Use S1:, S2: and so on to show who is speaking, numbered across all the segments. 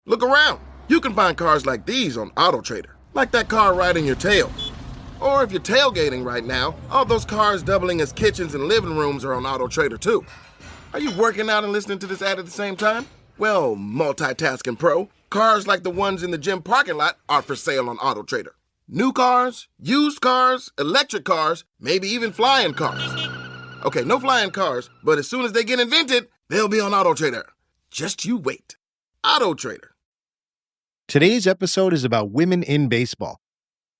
S1: Look around. You can find cars like these on AutoTrader, like that car riding your tail. Or if you're tailgating right now, all those cars doubling as kitchens and living rooms are on AutoTrader too. Are you working out and listening to this ad at the same time? Well, multitasking pro, cars like the ones in the gym parking lot are for sale on AutoTrader. New cars, used cars, electric cars, maybe even flying cars. Okay, no flying cars, but as soon as they get invented, they'll be on AutoTrader. Just you wait. AutoTrader.
S2: Today's episode is about women in baseball.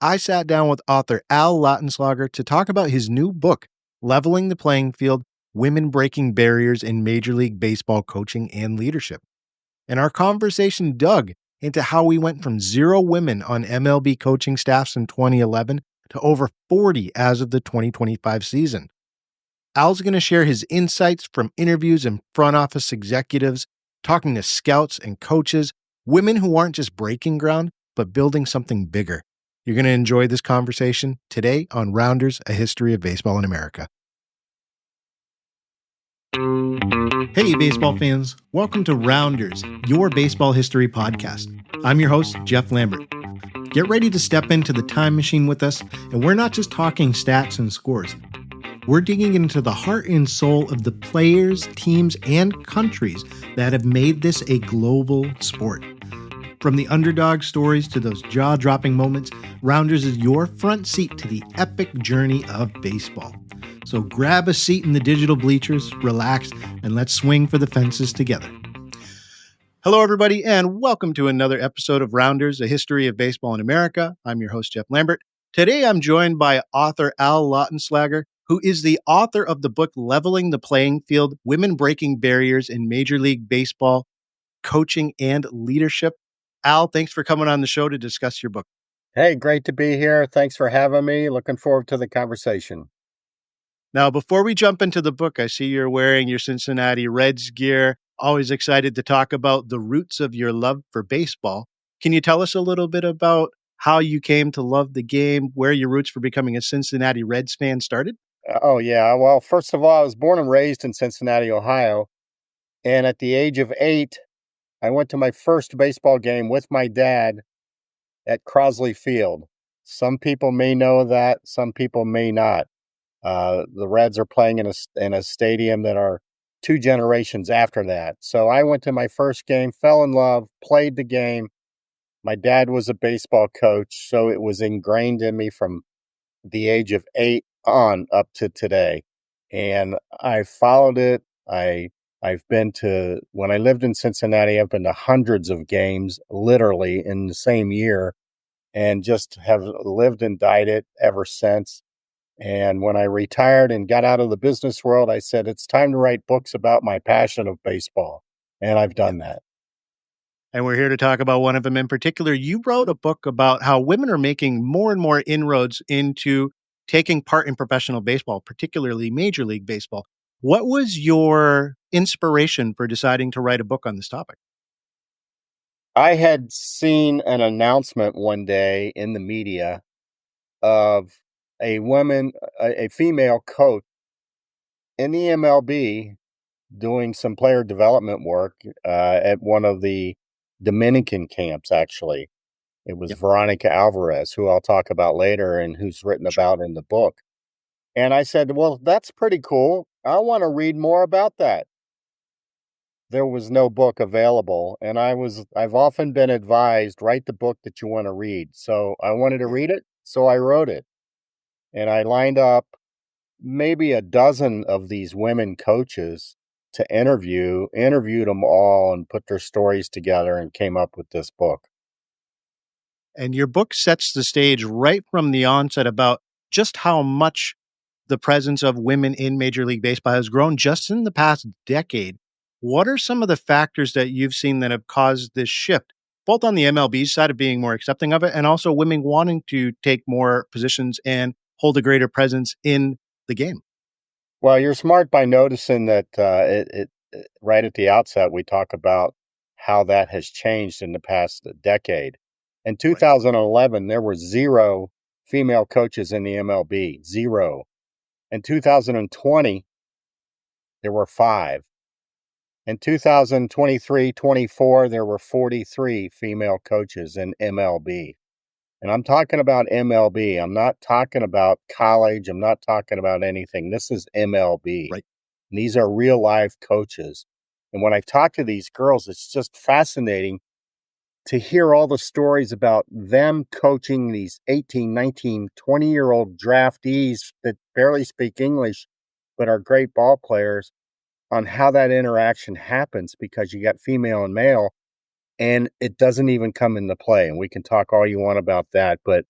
S2: I sat down with author Al Lautenschlager to talk about his new book, Leveling the Playing Field, Women Breaking Barriers in Major League Baseball Coaching and Leadership. And our conversation dug into how we went from 0 women on MLB coaching staffs in 2011 to over 40 as of the 2025 season. Al's going to share his insights from interviews and front office executives, talking to scouts and coaches, women who aren't just breaking ground, but building something bigger. You're going to enjoy this conversation today on Rounders, A History of Baseball in America. Hey, baseball fans. Welcome to Rounders, your baseball history podcast. I'm your host, Jeff Lambert. Get ready to step into the time machine with us, and we're not just talking stats and scores. We're digging into the heart and soul of the players, teams, and countries that have made this a global sport. From the underdog stories to those jaw-dropping moments, Rounders is your front seat to the epic journey of baseball. So grab a seat in the digital bleachers, relax, and let's swing for the fences together. Hello, everybody, and welcome to another episode of Rounders, A History of Baseball in America. I'm your host, Jeff Lambert. Today, I'm joined by author Al Lautenschlager, who is the author of the book Leveling the Playing Field, Women Breaking Barriers in Major League Baseball Coaching and Leadership. Al, thanks for coming on the show to discuss your book.
S3: Hey, great to be here. Thanks for having me. Looking forward to the conversation.
S2: Now, before we jump into the book, I see you're wearing your Cincinnati Reds gear. Always excited to talk about the roots of your love for baseball. Can you tell us a little bit about how you came to love the game, where your roots for becoming a Cincinnati Reds fan started?
S3: Oh, yeah. Well, first of all, I was born and raised in Cincinnati, Ohio. And at the age of 8, I went to my first baseball game with my dad at Crosley Field. Some people may know that, some people may not. The Reds are playing in a stadium that are 2 generations after that. So I went to my first game, fell in love, played the game. My dad was a baseball coach, so it was ingrained in me from the age of 8 on up to today. And I followed it. I've been to, when I lived in Cincinnati, I've been to hundreds of games, literally in the same year, and just have lived and died it ever since. And when I retired and got out of the business world, I said, it's time to write books about my passion of baseball. And I've done that.
S2: And we're here to talk about one of them in particular. You wrote a book about how women are making more and more inroads into taking part in professional baseball, particularly Major League Baseball. What was your inspiration for deciding to write a book on this topic?
S3: I had seen an announcement one day in the media of a woman, a female coach in the MLB doing some player development work at one of the Dominican camps, actually. It was Veronica Alvarez, who I'll talk about later and who's written about in the book. And I said, well, that's pretty cool. I want to read more about that. There was no book available. And I've often been advised, write the book that you want to read. So I wanted to read it. So I wrote it. And I lined up maybe a dozen of these women coaches to interviewed them all and put their stories together and came up with this book.
S2: And your book sets the stage right from the onset about just how much the presence of women in Major League Baseball has grown just in the past decade. What are some of the factors that you've seen that have caused this shift, both on the MLB side of being more accepting of it and also women wanting to take more positions and hold a greater presence in the game?
S3: Well, you're smart by noticing that right at the outset, we talk about how that has changed in the past decade. In 2011, there were 0 female coaches in the MLB, 0. In 2020, there were 5. In 2023-24, there were 43 female coaches in MLB. And I'm talking about MLB. I'm not talking about college. I'm not talking about anything. This is MLB.
S2: Right.
S3: And these are real life coaches. And when I talk to these girls, it's just fascinating to hear all the stories about them coaching these 18, 19, 20-year-old draftees that barely speak English, but are great ball players, on how that interaction happens, because you got female and male, and it doesn't even come into play. And we can talk all you want about that. But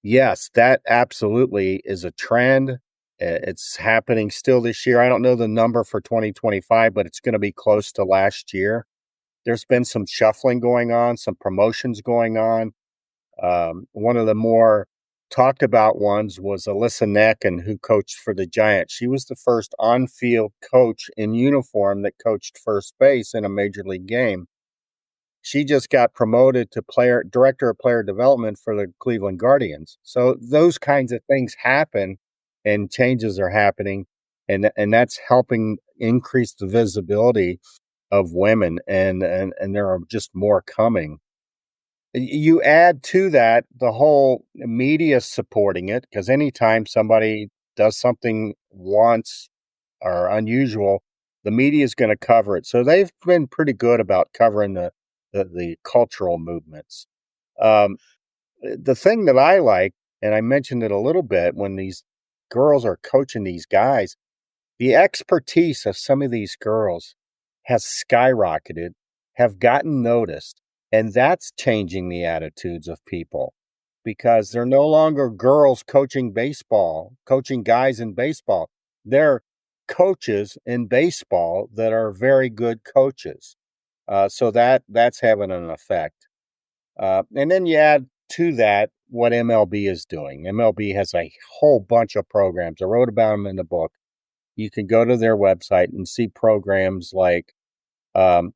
S3: yes, that absolutely is a trend. It's happening still this year. I don't know the number for 2025, but it's going to be close to last year. There's been some shuffling going on, some promotions going on. One of the more talked about ones was Alyssa Nacken, who coached for the Giants. She was the first on-field coach in uniform that coached first base in a major league game. She just got promoted to director of player development for the Cleveland Guardians. So those kinds of things happen, and changes are happening, and that's helping increase the visibility of women, and there are just more coming. You add to that the whole media supporting it, because anytime somebody does something once or unusual, the media is going to cover it. So they've been pretty good about covering the cultural movements. Um, the thing that I like, and I mentioned it a little bit, when these girls are coaching these guys, the expertise of some of these girls has skyrocketed, have gotten noticed, and that's changing the attitudes of people, because they're no longer girls coaching baseball, coaching guys in baseball. They're coaches in baseball that are very good coaches. So that's having an effect. And then you add to that what MLB is doing. MLB has a whole bunch of programs. I wrote about them in the book. You can go to their website and see programs like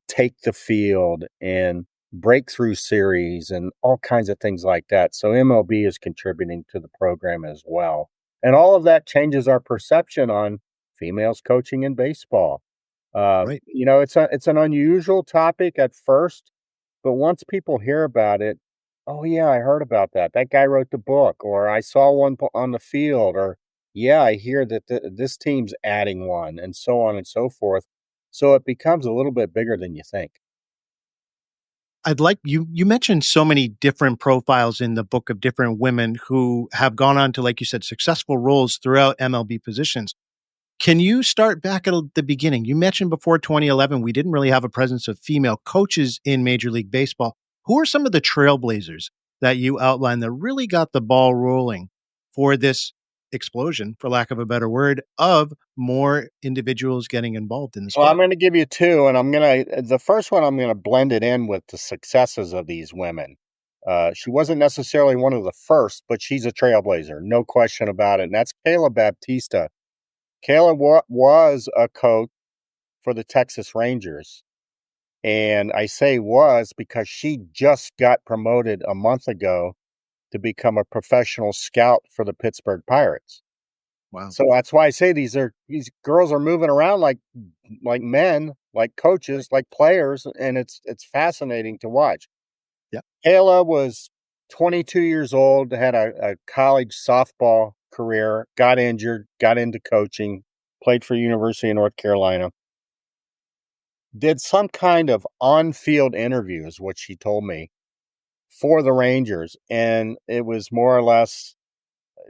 S3: Take the Field and Breakthrough Series and all kinds of things like that. So MLB is contributing to the program as well. And all of that changes our perception on females coaching in baseball.
S2: Right.
S3: It's an unusual topic at first, but once people hear about it, oh yeah, I heard about that. That guy wrote the book, or I saw one on the field, or yeah, I hear that this team's adding one, and so on and so forth. So it becomes a little bit bigger than you think.
S2: I'd like you mentioned so many different profiles in the book of different women who have gone on to, like you said, successful roles throughout MLB positions. Can you start back at the beginning? You mentioned before 2011, we didn't really have a presence of female coaches in Major League Baseball. Who are some of the trailblazers that you outlined that really got the ball rolling for this explosion, for lack of a better word, of more individuals getting involved in the
S3: Well, I'm
S2: sport?
S3: going to give you two, and the first one, I'm going to blend it in with the successes of these women. She wasn't necessarily one of the first, but she's a trailblazer, no question about it. And that's Kayla Baptista. Kayla was a coach for the Texas Rangers. And I say was because she just got promoted a month ago to become a professional scout for the Pittsburgh Pirates.
S2: Wow.
S3: So that's why I say these girls are moving around like men, like coaches, like players, and it's fascinating to watch.
S2: Yeah.
S3: Kayla was 22 years old, had a college softball career, got injured, got into coaching, played for University of North Carolina. Did some kind of on-field interview, is what she told me, for the Rangers, and it was more or less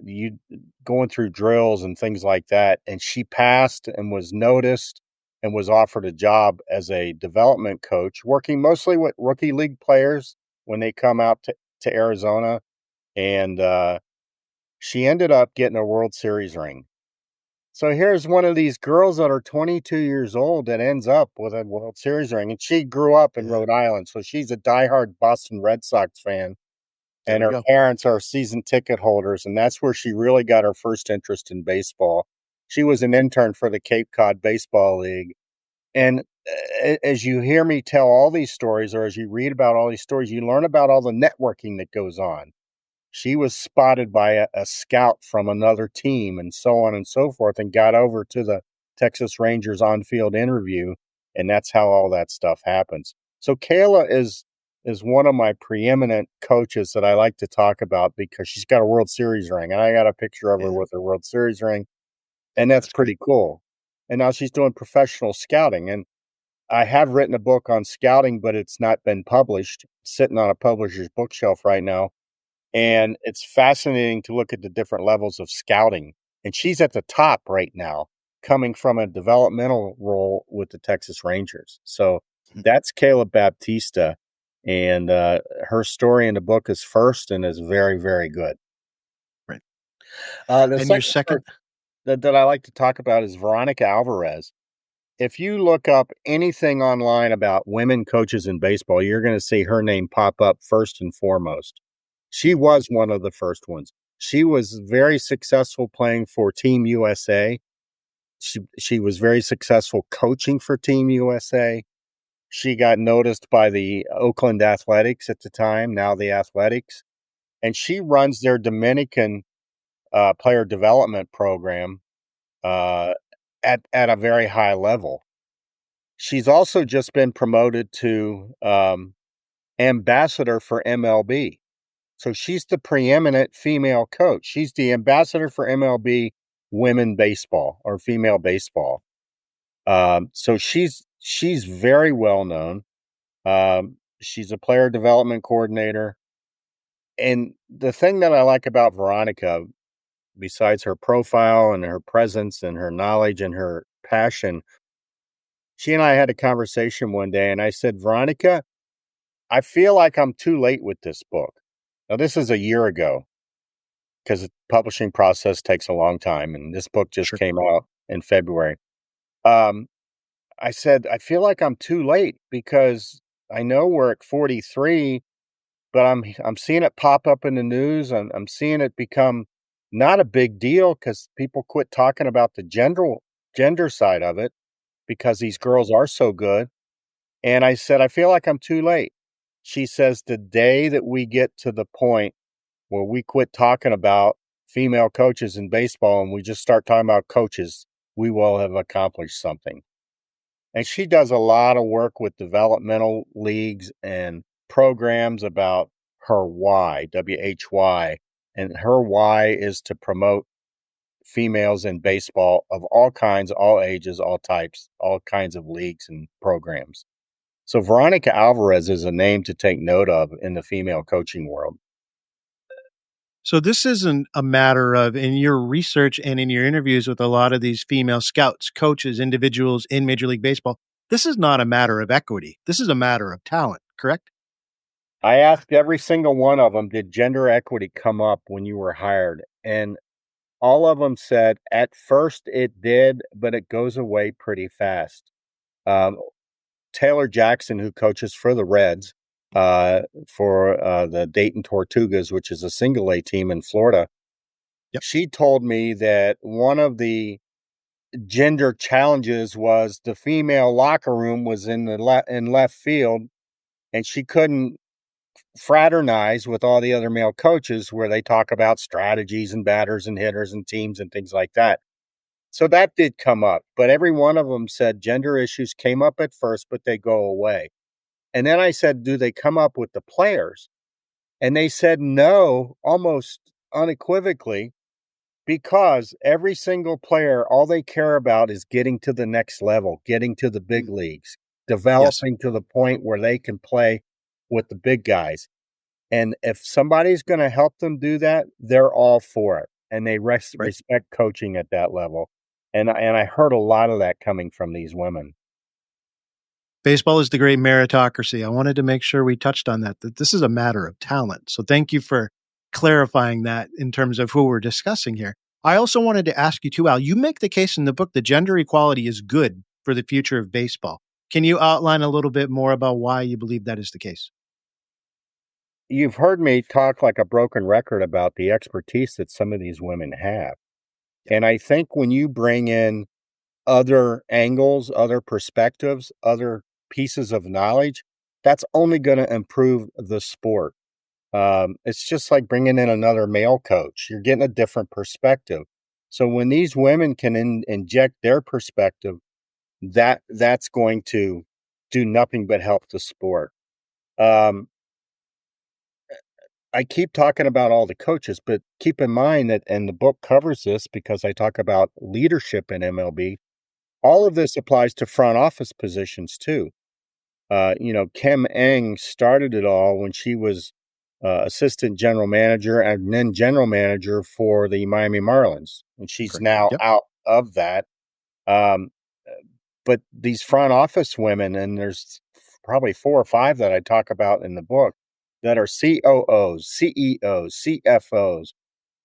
S3: you going through drills and things like that, and she passed and was noticed and was offered a job as a development coach, working mostly with rookie league players when they come out to Arizona, and she ended up getting a World Series ring. So here's one of these girls that are 22 years old that ends up with a World Series ring, and she grew up in
S2: Yeah.
S3: Rhode Island, so she's a diehard Boston Red Sox fan,
S2: There
S3: and
S2: we
S3: her
S2: go.
S3: parents are season ticket holders, and that's where she really got her first interest in baseball. She was an intern for the Cape Cod Baseball League, and as you hear me tell all these stories, or as you read about all these stories, you learn about all the networking that goes on. She was spotted by a scout from another team, and so on and so forth, and got over to Texas Rangers on-field interview, and that's how all that stuff happens. So Kayla is one of my preeminent coaches that I like to talk about because she's got a World Series ring, and I got a picture of her
S2: Yeah,
S3: with her World Series ring, and that's
S2: that's great.
S3: pretty cool. And now she's doing professional scouting, and I have written a book on scouting, but it's not been published. It's sitting on a publisher's bookshelf right now. And it's fascinating to look at the different levels of scouting. And she's at the top right now, coming from a developmental role with the Texas Rangers. So
S2: Mhm.
S3: that's Caleb Baptista. And her story in the book is first and is very, very good.
S2: Right.
S3: The
S2: And your
S3: second
S2: second,
S3: person that I like to talk about is Veronica Alvarez. If you look up anything online about women coaches in baseball, you're going to see her name pop up first and foremost. She was one of the first ones. She was very successful playing for Team USA. She was very successful coaching for Team USA. She got noticed by the Oakland Athletics at the time, now the Athletics, and she runs their Dominican player development program uh, at a very high level. She's also just been promoted to ambassador for MLB. So she's the preeminent female coach. She's the ambassador for MLB women baseball or female baseball. So she's very well known. She's a player development coordinator. And the thing that I like about Veronica, besides her profile and her presence and her knowledge and her passion, she and I had a conversation one day, and I said, Veronica, I feel like I'm too late with this book. Now, this is a year ago because the publishing process takes a long time, and this book just
S2: sure.
S3: came out in February. Um, I said, I feel like I'm too late because I know we're at 43, but I'm seeing it pop up in the news. I'm seeing it become not a big deal because people quit talking about the gender side of it because these girls are so good. And I said, I feel like I'm too late. She says, the day that we get to the point where we quit talking about female coaches in baseball and we just start talking about coaches, we will have accomplished something. And she does a lot of work with developmental leagues and programs about her why, WHY. And her why is to promote females in baseball of all kinds, all ages, all types, all kinds of leagues and programs. So Veronica Alvarez is a name to take note of in the female coaching world.
S2: So this isn't a matter of, in your research and in your interviews with a lot of these female scouts, coaches, individuals in Major League Baseball, this is not a matter of equity. This is a matter of talent, correct?
S3: I asked every single one of them, did gender equity come up when you were hired? And all of them said, at first it did, but it goes away pretty fast. Um, Taylor Jackson, who coaches for the Reds, for the Dayton Tortugas, which is a single A team in Florida,
S2: Yep.
S3: she told me that one of the gender challenges was the female locker room was in the in left field, and she couldn't fraternize with all the other male coaches where they talk about strategies and batters and hitters and teams and things like that. So that did come up, but every one of them said gender issues came up at first, but they go away. And then I said, do they come up with the players? And they said no, almost unequivocally, because every single player, all they care about is getting to the next level, getting to the big
S2: Mm.
S3: leagues,
S2: Yes.
S3: developing to the point where they can play with the big guys. And if somebody's going to help them do that, they're all for it. And they
S2: Right.
S3: respect coaching at that level. And I heard a lot of that coming from these women.
S2: Baseball is the great meritocracy. I wanted to make sure we touched on that this is a matter of talent. So thank you for clarifying that in terms of who we're discussing here. I also wanted to ask you too, Al, you make the case in the book that gender equality is good for the future of baseball. Can you outline a little bit more about why you believe that is the case?
S3: You've heard me talk like a broken record about the expertise that some of these women have.
S2: Yep.
S3: And I think when you bring in other angles, other perspectives, other pieces of knowledge, that's only going to improve the sport. It's just like bringing in another male coach. You're getting a different perspective. So when these women can inject their perspective, that's going to do nothing but help the sport. Um, I keep talking about all the coaches, but keep in mind that, and the book covers this because I talk about leadership in MLB. All of this applies to front office positions too. Kim Eng started it all when she was assistant general manager and then general manager for the Miami Marlins, and she's
S2: Correct.
S3: now
S2: Yep.
S3: out of that. Um, but these front office women, and there's probably 4 or 5 that I talk about in the book that are COOs, CEOs, CFOs,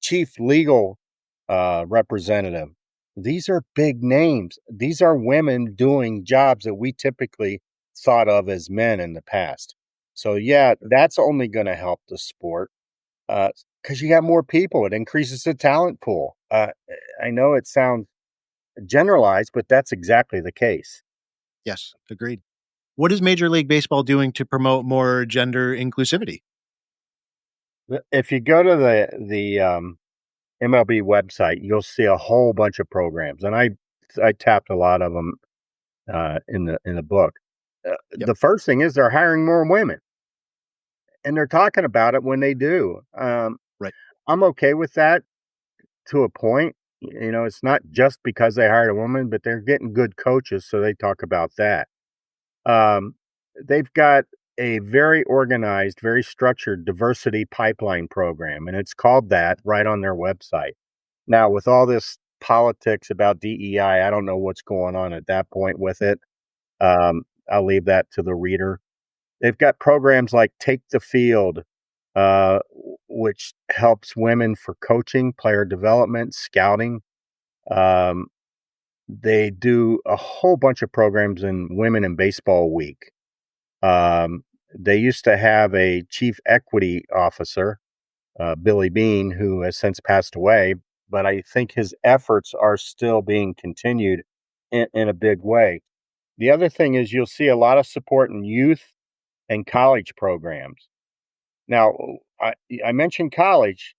S3: chief legal representative. These are big names. These are women doing jobs that we typically thought of as men in the past. So yeah, that's only going to help the sport because you got more people. It increases the talent pool. I know it sounds generalized, but that's exactly the case.
S2: Yes, agreed. What is Major League Baseball doing to promote more gender inclusivity?
S3: If you go to the MLB website, you'll see a whole bunch of programs, and I tapped a lot of them in the book.
S2: Yep.
S3: The first thing is they're hiring more women, and they're talking about it when they do.
S2: Right.
S3: I'm okay with that to a point. It's not just because they hired a woman, but they're getting good coaches, so they talk about that. Um, they've got a very organized, very structured diversity pipeline program, and it's called that right on their website. Now, with all this politics about DEI, I don't know what's going on at that point with it. I'll leave that to the reader. They've got programs like Take the Field, which helps women for coaching, player development, scouting. Um, they do a whole bunch of programs in Women in Baseball Week. They used to have a chief equity officer, Billy Bean, who has since passed away, but I think his efforts are still being continued in a big way. The other thing is you'll see a lot of support in youth and college programs. Now, I mentioned college.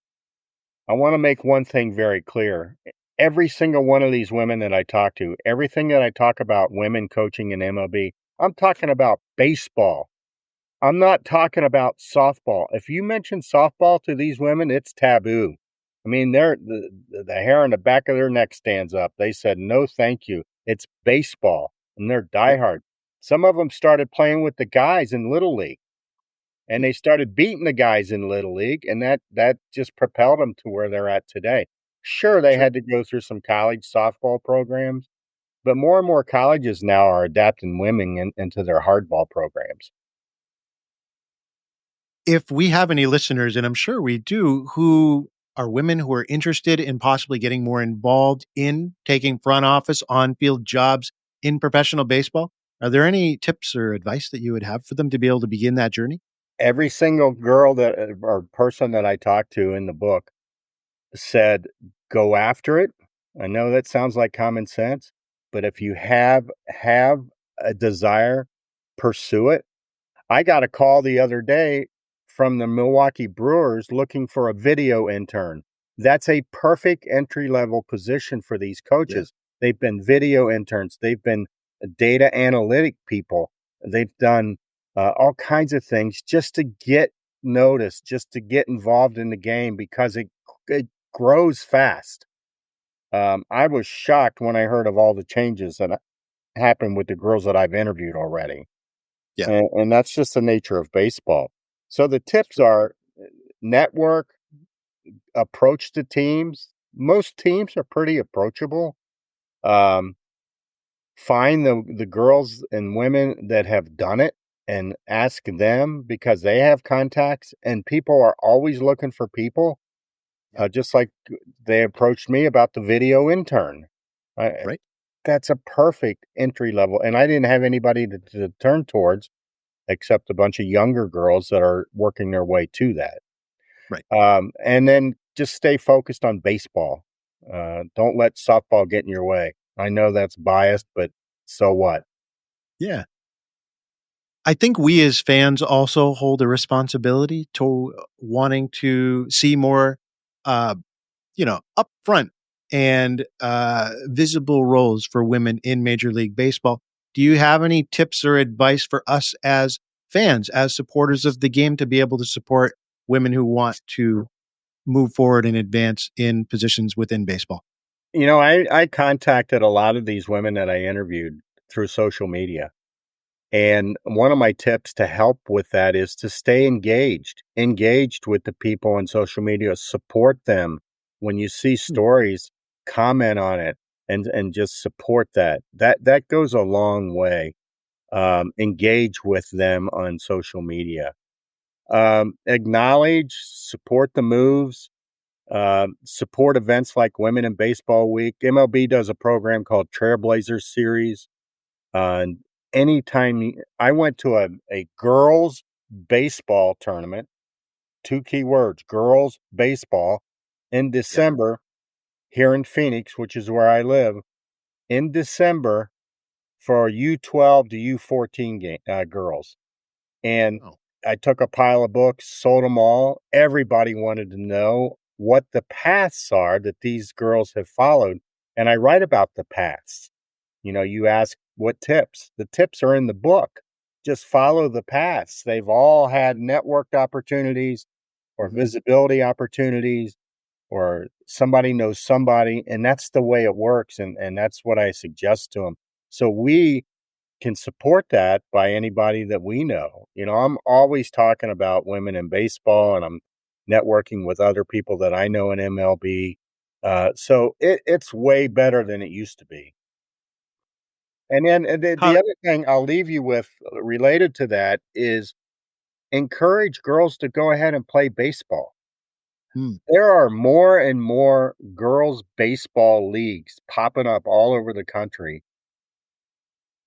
S3: I want to make one thing very clear. Every single one of these women that I talk to, everything that I talk about women coaching in MLB, I'm talking about baseball. I'm not talking about softball. If you mention softball to these women, it's taboo. I mean, the hair on the back of their neck stands up. They said, no, thank you. It's baseball, and they're
S2: Yep.
S3: diehard. Some of them started playing with the guys in Little League, and they started beating the guys in Little League, and that just propelled them to where they're at today. Sure, they
S2: Sure.
S3: had to go through some college softball programs, but more and more colleges now are adapting women into their hardball programs.
S2: If we have any listeners, and I'm sure we do, who are women who are interested in possibly getting more involved in taking front office on field jobs in professional baseball, are there any tips or advice that you would have for them to be able to begin that journey?
S3: Every single girl that or person that I talked to in the book said, "Go after it." I know that sounds like common sense, but if you have a desire, pursue it. I got a call the other day from the Milwaukee Brewers looking for a video intern. That's a perfect entry level position for these
S2: Yeah.
S3: coaches. They've been video interns, they've been data analytic people, they've done all kinds of things just to get noticed, just to get involved in the game because it grows fast. I was shocked when I heard of all the changes that happened with the girls that I've interviewed already.
S2: Yeah.
S3: And that's just the nature of baseball. So the tips are network, approach the teams. Most teams are pretty approachable. Um, find the girls and women that have done it and ask them because they have contacts and people are always looking for people.
S2: Yep.
S3: Just like they approached me about the video intern. I,
S2: Right.
S3: that's a perfect entry level, and I didn't have anybody to turn towards except a bunch of younger girls that are working their way to that.
S2: Right.
S3: And then just stay focused on baseball. Don't let softball get in your way. I know that's biased, but so what?
S2: Yeah. I think we as fans also hold a responsibility to wanting to see more, uh, upfront and visible roles for women in Major League Baseball. Do you have any tips or advice for us as fans, as supporters of the game, to be able to support women who want to move forward and advance in positions within baseball?
S3: I contacted a lot of these women that I interviewed through social media. And one of my tips to help with that is to stay engaged with the people on social media, support them. When you see stories, comment on it and just support that. That goes a long way. Engage with them on social media. Acknowledge, support the moves, support events like Women in Baseball Week. MLB does a program called Trailblazers Series. And I went to a girls baseball tournament, two key words, girls baseball, in
S2: Yeah.
S3: December here in Phoenix, which is where I live, in December for U12 to U14 girls. And
S2: Oh.
S3: I took a pile of books, sold them all. Everybody wanted to know what the paths are that these girls have followed. And I write about the paths. You ask what tips. The tips are in the book. Just follow the paths. They've all had networked opportunities or
S2: Mhm.
S3: visibility opportunities or somebody knows somebody. And that's the way it works. And that's what I suggest to them. So we can support that by anybody that we know. I'm always talking about women in baseball and I'm networking with other people that I know in MLB. So it's way better than it used to be. And then the
S2: How,
S3: other thing I'll leave you with related to that is encourage girls to go ahead and play baseball.
S2: hmm,
S3: There are more and more girls' baseball leagues popping up all over the country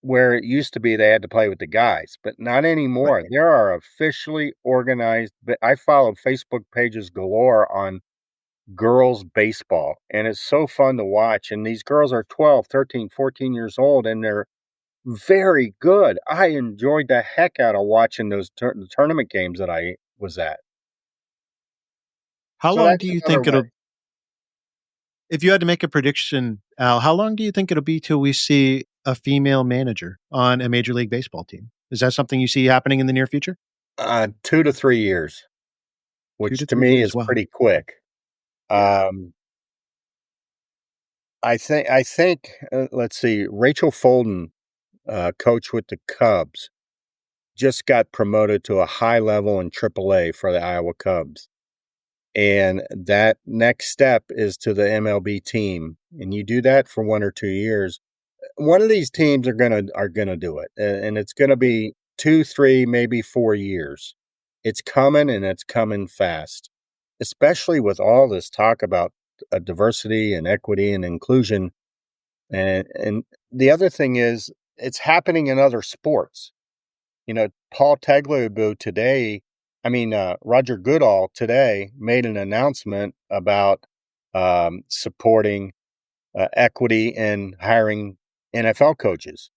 S3: where it used to be they had to play with the guys, but not
S2: right.
S3: anymore. There are officially organized, but I follow Facebook pages galore on girls' baseball, and it's so fun to watch. And these girls are 12, 13, 14 years old, and they're very good. I enjoyed the heck out of watching those tournament games that I was at.
S2: How
S3: So
S2: long
S3: that's
S2: do you
S3: another
S2: think
S3: way.
S2: if you had to make a prediction, Al, how long do you think it'll be till we see a female manager on a Major League Baseball team? Is that something you see happening in the near future?
S3: 2 to 3 years,
S2: Two
S3: which
S2: to
S3: to
S2: three
S3: me
S2: years.
S3: is
S2: Wow.
S3: pretty quick.
S2: Yeah.
S3: Um, I think, let's see, Rachel Folden, coach with the Cubs, just got promoted to a high level in AAA for the Iowa Cubs. And that next step is to the MLB team. And you do that for 1 or 2 years. One of these teams are gonna do it, and it's gonna be 2, 3, maybe 4 years. It's coming, and it's coming fast, especially with all this talk about, diversity and equity and inclusion, and the other thing is it's happening in other sports. Paul Tagliabue today Roger Goodall today made an announcement about, supporting, equity in hiring NFL coaches.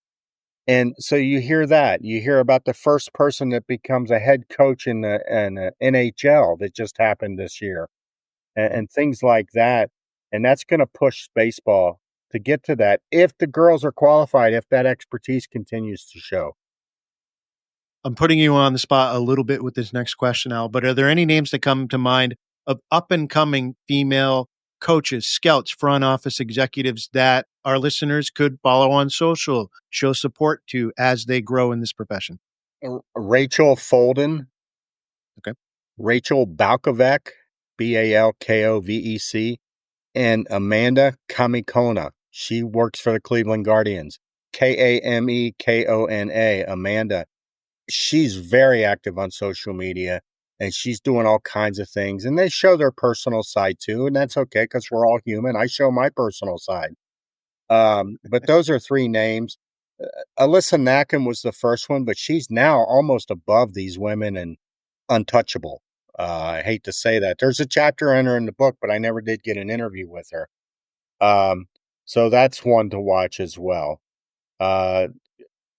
S3: And so you hear that. You hear about the first person that becomes a head coach in the NHL that just happened this year, and things like that. And that's going to push baseball to get to that if the girls are qualified, if that expertise continues to show.
S2: I'm putting you on the spot a little bit with this next question, Al, but are there any names that come to mind of up and coming female coaches, scouts, front office executives that our listeners could follow on social, show support to as they grow in this profession?
S3: Rachel Folden,
S2: Okay.
S3: Rachel Balkovec, Balkovec, and Amanda Kamikona. She works for the Cleveland Guardians. Kamekona, Amanda. She's very active on social media and she's doing all kinds of things. And they show their personal side too. And that's okay because we're all human. I show my personal side. But those are three names. Alyssa Nacken was the first one, but she's now almost above these women and untouchable. I hate to say that. There's a chapter in her in the book, but I never did get an interview with her. Um, so that's one to watch as well. Uh,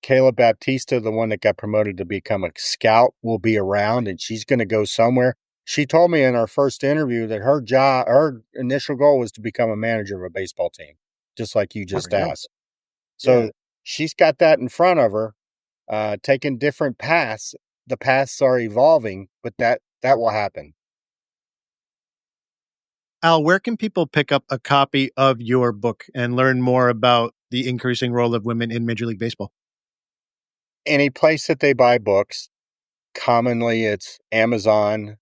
S3: Kayla Baptista, the one that got promoted to become a scout, will be around and she's going to go somewhere. She told me in our first interview that her initial goal was to become a manager of a baseball team, just like you just
S2: There you go.
S3: asked.
S2: Yeah.
S3: So she's got that in front of her, taking different paths. The paths are evolving, but that will happen.
S2: Al, where can people pick up a copy of your book and learn more about the increasing role of women in Major League Baseball?
S3: Any place that they buy books, commonly it's Amazon,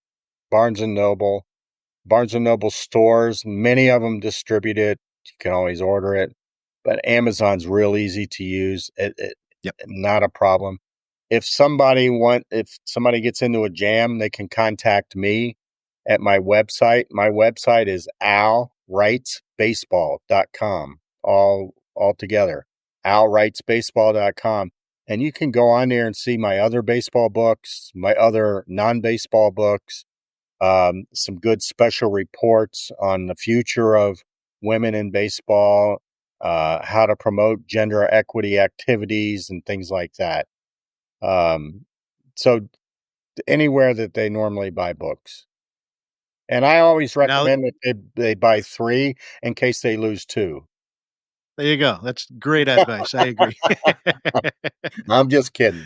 S3: Barnes and Noble, Barnes and Noble stores. Many of them distribute it. You can always order it, but Amazon's real easy to use.
S2: Yep.
S3: Not a problem. If somebody gets into a jam, they can contact me at my website. My website is alwritesbaseball.com, all together. alwritesbaseball.com. And you can go on there and see my other baseball books, my other non-baseball books, some good special reports on the future of women in baseball, how to promote gender equity activities and things like that. So anywhere that they normally buy books. And I always
S2: Now,
S3: recommend that they buy 3 in case they lose 2.
S2: there you go. That's great advice. I agree.
S3: I'm just kidding.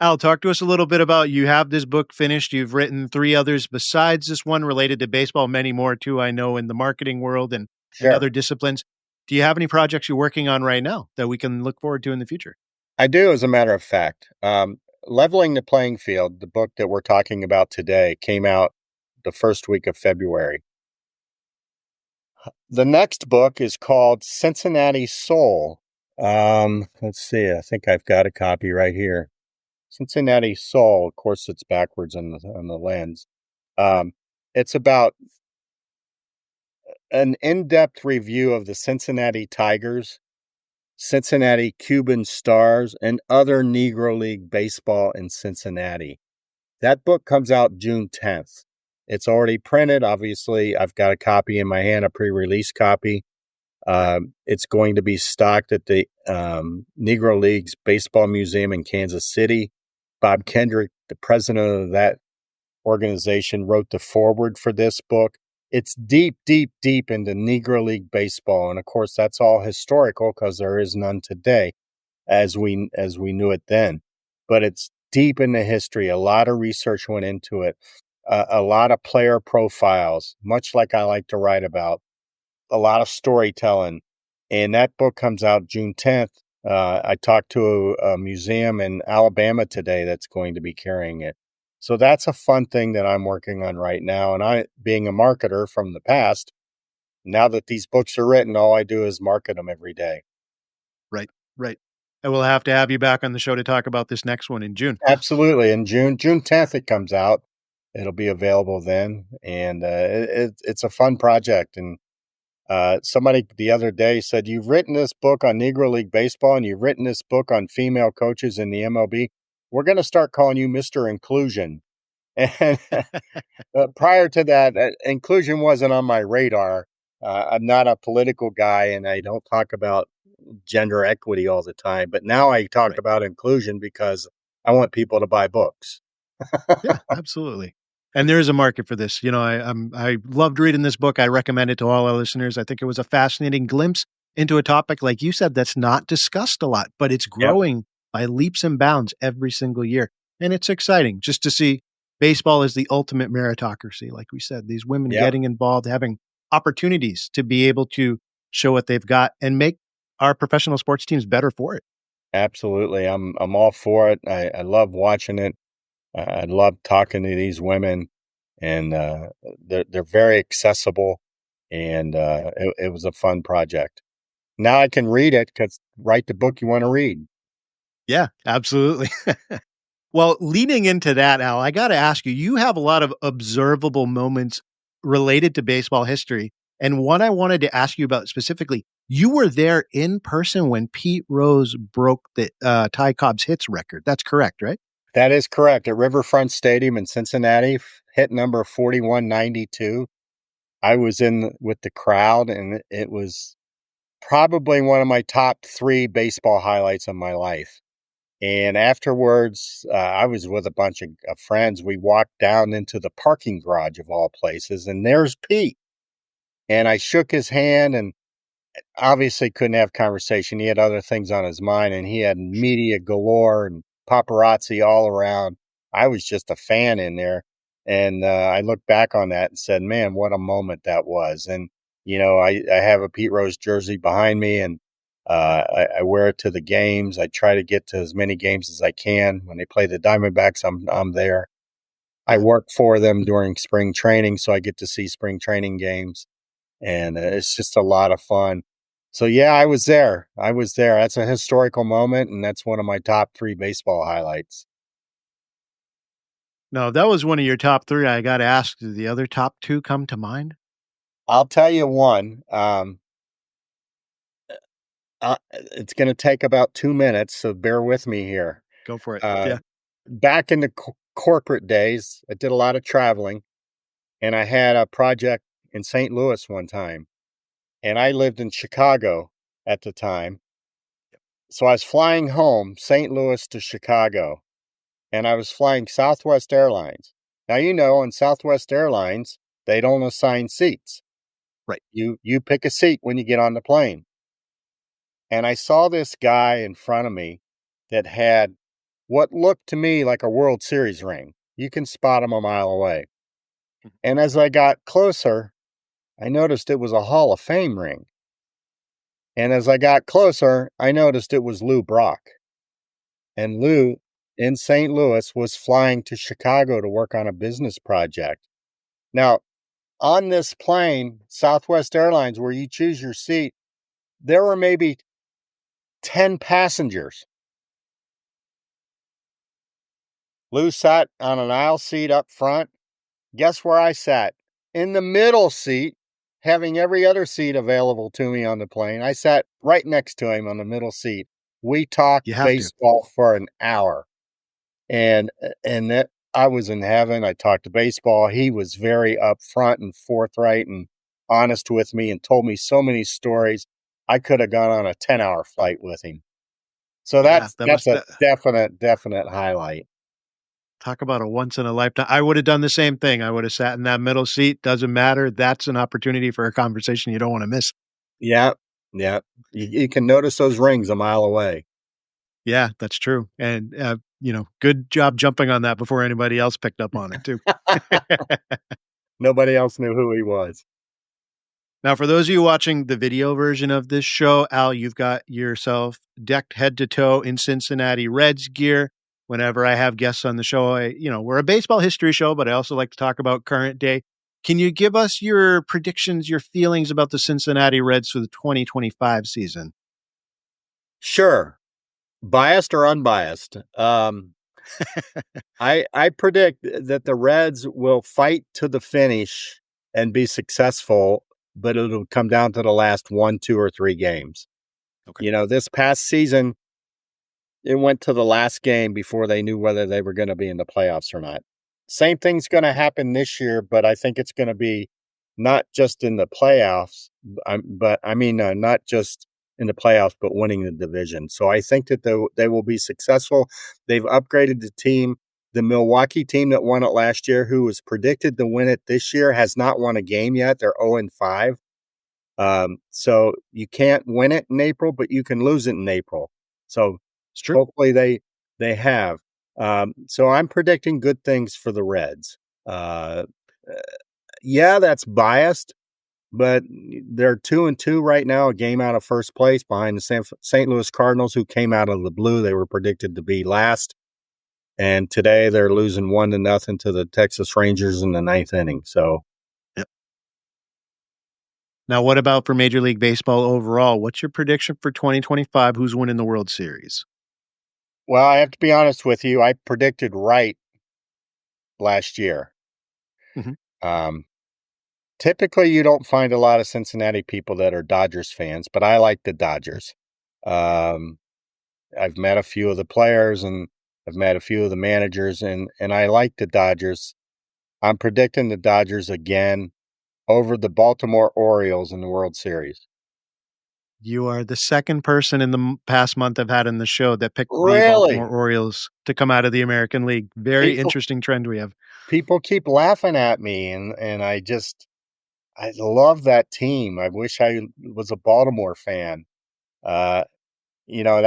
S2: Al, talk to us a little bit about you have this book finished. You've written 3 others besides this one related to baseball, many more too, I know, in the marketing world and
S3: Sure.
S2: other disciplines. Do you have any projects you're working on right now that we can look forward to in the future?
S3: I do, as a matter of fact. Leveling the Playing Field, the book that we're talking about today, came out the first week of February. The next book is called Cincinnati Soul. Let's see. I think I've got a copy right here. Cincinnati Soul. Of course, it's backwards on the lens. It's about an in-depth review of the Cincinnati Tigers, Cincinnati Cuban Stars, and other Negro League baseball in Cincinnati. That book comes out June 10th. It's already printed. Obviously, I've got a copy in my hand, a pre-release copy. It's going to be stocked at the Negro Leagues Baseball Museum in Kansas City. Bob Kendrick, the president of that organization, wrote the foreword for this book. It's deep, deep, deep into Negro League baseball. And of course, that's all historical because there is none today as we knew it then. But it's deep into history. A lot of research went into it. A lot of player profiles, much like I like to write about, a lot of storytelling. And that book comes out June 10th. I talked to a museum in Alabama today that's going to be carrying it. So that's a fun thing that I'm working on right now. And I, being a marketer from the past, now that these books are written, all I do is market them every day.
S2: Right, right. And we'll have to have you back on the show to talk about this next one in June.
S3: Absolutely. In June 10th, it comes out. It'll be available then. And it's a fun project. And somebody the other day said, "You've written this book on Negro League Baseball and you've written this book on female coaches in the MLB. We're going to start calling you Mr. Inclusion." And prior to that, inclusion wasn't on my radar. I'm not a political guy and I don't talk about gender equity all the time. But now I talk
S2: Right.
S3: about inclusion because I want people to buy books.
S2: Yeah, absolutely. And there is a market for this. I loved reading this book. I recommend it to all our listeners. I think it was a fascinating glimpse into a topic, like you said, that's not discussed a lot, but it's
S3: Yep,
S2: growing by leaps and bounds every single year. And it's exciting just to see baseball as the ultimate meritocracy. Like we said, these women
S3: yep,
S2: getting involved, having opportunities to be able to show what they've got and make our professional sports teams better for it.
S3: absolutely. I'm all for it. I love watching it. I love talking to these women, and they're very accessible, and it was a fun project. Now I can read it because write the book you want to read.
S2: Yeah, absolutely. Well, leading into that, Al, I got to ask you, you have a lot of observable moments related to baseball history. And one I wanted to ask you about specifically, you were there in person when Pete Rose broke the Ty Cobb's hits record. That's correct, right?
S3: That is correct. At Riverfront Stadium in Cincinnati, hit number 4192. I was in with the crowd, and it was probably one of my top 3 baseball highlights of my life. And afterwards, I was with a bunch of friends. We walked down into the parking garage of all places, and there's Pete. And I shook his hand and obviously couldn't have conversation. He had other things on his mind, and he had media galore and paparazzi all around. I was just a fan in there. And I look back on that and said, man, what a moment that was. And, I have a Pete Rose jersey behind me, and I wear it to the games. I try to get to as many games as I can. When they play the Diamondbacks, I'm there. I
S2: Yeah.
S3: work for them during spring training, so I get to see spring training games, and it's just a lot of fun. So yeah, I was there. I was there. That's a historical moment, and that's one of my top 3 baseball highlights.
S2: Now, if that was one of your top 3, I gotta ask, do the other top 2 come to mind?
S3: I'll tell you one. It's going to take about 2 minutes, so bear with me here.
S2: Go for it.
S3: Uh,
S2: Yeah.
S3: Back in the corporate days, I did a lot of traveling, and I had a project in St. Louis one time, and I lived in Chicago at the time. So I was flying home, St. Louis to Chicago, and I was flying Southwest Airlines. Now, in Southwest Airlines, they don't assign seats.
S2: Right.
S3: You pick a seat when you get on the plane. And I saw this guy in front of me that had what looked to me like a World Series ring. You can spot him a mile away. And as I got closer, I noticed it was a Hall of Fame ring. And as I got closer, I noticed it was Lou Brock. And Lou in St. Louis was flying to Chicago to work on a business project. Now, on this plane, Southwest Airlines, where you choose your seat, there were maybe 10 passengers. Lou sat on an aisle seat up front. Guess where I sat? In the middle seat, having every other seat available to me on the plane. I sat right next to him on the middle seat. We talked
S2: You have to.
S3: baseball for an hour. And that I was in heaven. I talked to baseball. He was very upfront and forthright and honest with me and told me so many stories. I could have gone on a 10-hour flight with him. So
S2: Yeah,
S3: that's a definite highlight.
S2: talk about a once in a lifetime. I would have done the same thing. I would have sat in that middle seat. Doesn't matter. That's an opportunity for a conversation you don't wanna miss.
S3: Yeah. Yeah. You can notice those rings a mile away.
S2: Yeah, that's true. And, good job jumping on that before anybody else picked up on it too.
S3: Nobody else knew who he was.
S2: Now, for those of you watching the video version of this show, Al, you've got yourself decked head to toe in Cincinnati Reds gear. Whenever I have guests on the show, we're a baseball history show, but I also like to talk about current day. Can you give us your predictions, your feelings about the Cincinnati Reds for the 2025 season?
S3: Sure. Biased or unbiased? I predict that the Reds will fight to the finish and be successful, but it'll come down to the last 1, 2, or 3 games.
S2: Okay.
S3: This past season, it went to the last game before they knew whether they were going to be in the playoffs or not. Same thing's going to happen this year, but I think it's going to be not just in the playoffs, not just in the playoffs, but winning the division. So I think that they will be successful. They've upgraded the team. The Milwaukee team that won it last year, who was predicted to win it this year, has not won a game yet. They're 0-5. So you can't win it in April, but you can lose it in April. So
S2: It's true.
S3: hopefully they have. So I'm predicting good things for the Reds. Yeah, that's biased, but they're 2-2 right now, a game out of first place behind the St. Louis Cardinals, who came out of the blue. They were predicted to be last. And today they're losing 1-0 to the Texas Rangers in the 9th inning. So
S2: Yep. Now, what about for Major League Baseball overall? What's your prediction for 2025? Who's winning the World Series?
S3: well, I have to be honest with you. I predicted right last year.
S2: Mhm.
S3: Um, Typically, you don't find a lot of Cincinnati people that are Dodgers fans, but I like the Dodgers. Um, I've met a few of the players and I've met a few of the managers, and I like the Dodgers. I'm predicting the Dodgers again over the Baltimore Orioles in the World Series.
S2: You are the second person in the past month I've had in the show that picked the
S3: Really?
S2: Baltimore Orioles to come out of the American League. Very
S3: People
S2: interesting trend we have.
S3: people keep laughing at me, and I love that team. I wish I was a Baltimore fan. Uh, you know,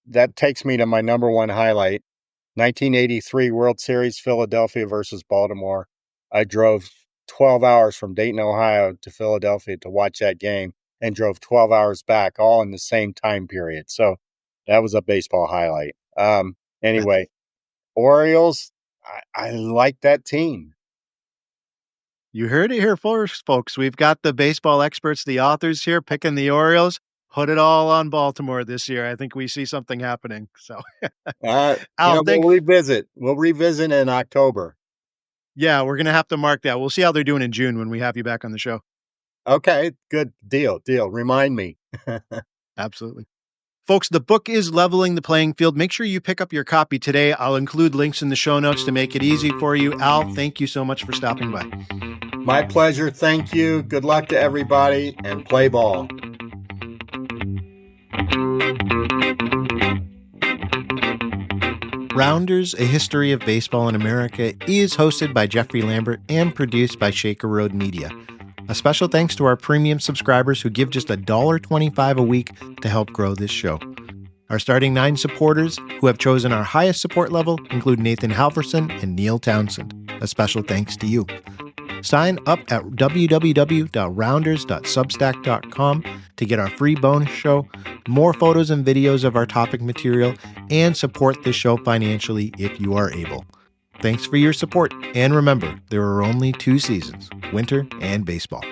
S3: that takes me to my number one highlight. 1983 World Series, Philadelphia versus Baltimore. I drove 12 hours from Dayton, Ohio to Philadelphia to watch that game and drove 12 hours back, all in the same time period. So that was a baseball highlight. Anyway, Orioles, I like that team.
S2: You heard it here first, folks. We've got the baseball experts, the authors here picking the Orioles. Put it all on Baltimore this year. I think we see something happening. So, Al,
S3: We'll
S2: thanks.
S3: revisit. We'll revisit in October.
S2: Yeah, we're going to have to mark that. We'll see how they're doing in June when we have you back on the show.
S3: Okay, good deal. Remind me.
S2: Absolutely. Folks, the book is Leveling the Playing Field. Make sure you pick up your copy today. I'll include links in the show notes to make it easy for you. Al, thank you so much for stopping by.
S3: My pleasure. Thank you. Good luck to everybody, and play ball.
S2: Rounders, A History of Baseball in America is hosted by Jeffrey Lambert and produced by Shaker Road Media. A special thanks to our premium subscribers who give just $1.25 a week to help grow this show. Our starting 9 supporters who have chosen our highest support level include Nathan Halverson and Neil Townsend. A special thanks to you. Sign up at www.rounders.substack.com to get our free bonus show, more photos and videos of our topic material, and support this show financially if you are able. Thanks for your support, and remember, there are only 2 seasons, winter and baseball.